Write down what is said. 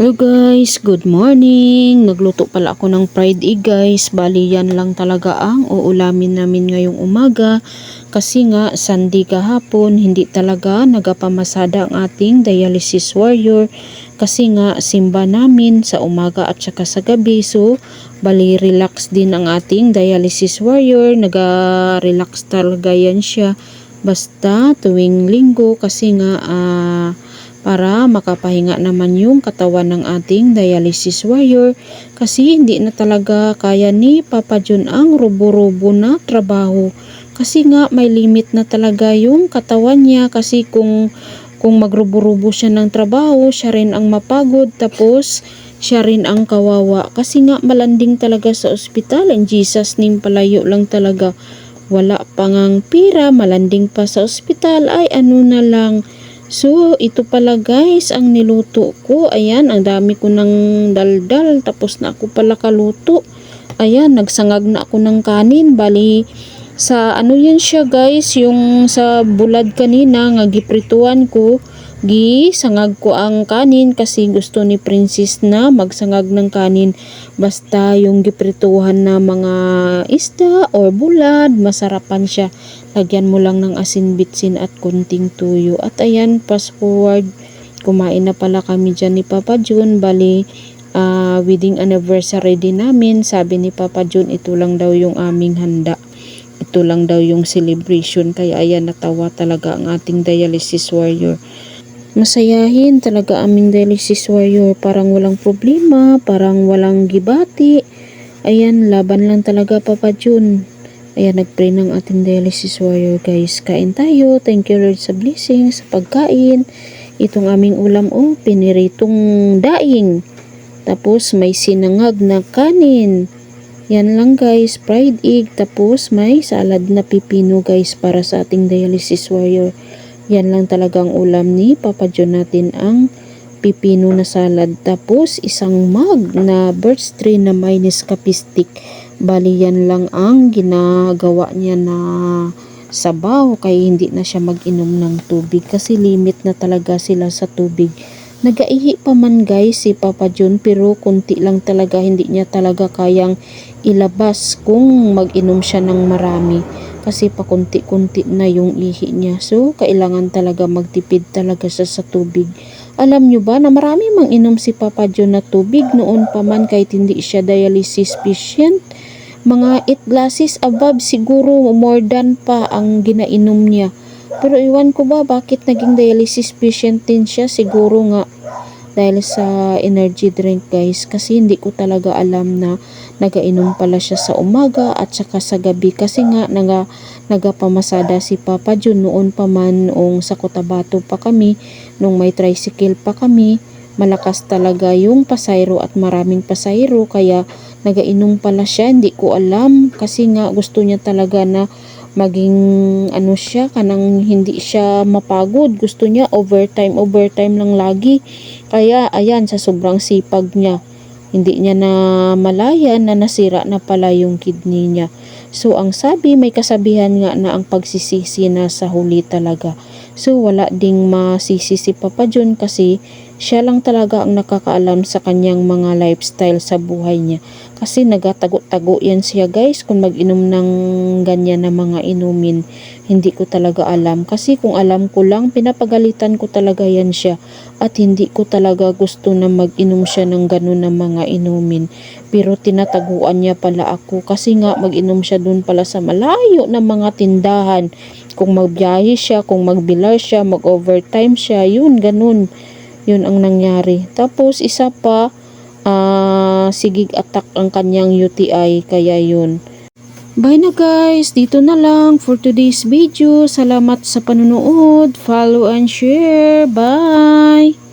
Hello guys, good morning. Nagluto pala ako ng fried egg guys. Bali yan lang talaga ang uulamin namin ngayong umaga. Kasi nga Sunday kahapon, hindi talaga nagapamasada ang ating dialysis warrior. Kasi nga simba namin sa umaga at saka sa gabi. So bali relax din ang ating dialysis warrior. Naga-relax talaga yan siya. Basta tuwing linggo kasi nga para makapahinga naman yung katawan ng ating dialysis warrior kasi hindi na talaga kaya ni Papa John ang rubo-rubo na trabaho kasi nga may limit na talaga yung katawan niya kasi kung magrubo-rubo siya ng trabaho, siya rin ang mapagod tapos siya rin ang kawawa kasi nga malanding talaga sa ospital. In Jesus name, palayo lang talaga, wala pangang pira, malanding pa sa ospital, ay ano na lang. So, ito pala guys, ang niluto ko. Ayan, ang dami ko ng daldal. Tapos na ako pala kaluto. Ayan, nagsangag na ako ng kanin. Bali, sa ano yan siya guys, yung sa bulad kanina, nga giprituan ko. Sangag ko ang kanin kasi gusto ni Princess na magsangag ng kanin. Basta yung giprituhan na mga isda or bulad, masarapan siya. Lagyan mo lang ng asin bitsin at kunting tuyo. At ayan, fast forward, kumain na pala kami dyan ni Papa John. Bali, wedding anniversary din namin. Sabi ni Papa John, ito lang daw yung aming handa. Ito lang daw yung celebration. Kaya ayan, natawa talaga ang ating dialysis warrior. Masayahin talaga aming dialysis warrior. Parang walang problema, parang walang gibati. Ayan, laban lang talaga Papa John. Ayan, nagpray ng ating dialysis warrior guys. Kain tayo. Thank you Lord sa blessing, sa pagkain. Itong aming ulam, piniritong daing. Tapos may sinangag na kanin. Yan lang guys, fried egg. Tapos may salad na pipino guys para sa ating dialysis warrior. Yan lang talagang ulam ni Papa John natin, ang pipino na salad. Tapos isang mug na birch tree na may Nescafe stick. Bali yan lang ang ginagawa niya na sabaw, kaya hindi na siya mag-inom ng tubig kasi limit na talaga sila sa tubig. Nagaihi pa man guys si Papa John, pero kunti lang talaga, hindi niya talaga kayang ilabas kung mag-inom siya ng marami kasi pakunti-kunti na yung ihi niya. So kailangan talaga magtipid talaga siya sa tubig. Alam nyo ba na marami mang inom si Papa John na tubig noon pa man kahit hindi siya dialysis patient? Mga 8 glasses above siguro, more than pa ang ginainom niya. Pero iwan ko ba bakit naging dialysis patient din siya? Siguro nga dahil sa energy drink guys, kasi hindi ko talaga alam na nagainom pala siya sa umaga at saka sa gabi kasi nga nagapamasada si Papa John noon pa man noong sa Cotabato pa kami, nung may tricycle pa kami. Malakas talaga yung pasayro at maraming pasayro kaya nagainom pala siya. Hindi ko alam kasi nga gusto niya talaga na maging ano siya, kanang hindi siya mapagod. Gusto niya overtime lang lagi. Kaya ayan, sa sobrang sipag niya, hindi niya na malayan na nasira na pala yung kidney niya. So ang sabi, may kasabihan nga na ang pagsisisi na sa huli talaga. So wala ding masisi si Papa John kasi siya lang talaga ang nakakaalam sa kanyang mga lifestyle sa buhay niya. Kasi nagatago-tago yan siya guys kung mag-inom ng ganyan na mga inumin. Hindi ko talaga alam. Kasi kung alam ko lang, pinapagalitan ko talaga yan siya. At hindi ko talaga gusto na mag-inom siya ng ganun na mga inumin. Pero tinataguan niya pala ako. Kasi nga mag-inom siya dun pala sa malayo na mga tindahan. Kung magbiyahe siya, kung magbilar siya, mag-overtime siya, yun, ganun. Yun ang nangyari. Tapos isa pa, sigig attack ang kanyang UTI, kaya yun. Bye na guys, dito na lang for today's video. Salamat sa panunood, follow and share, bye!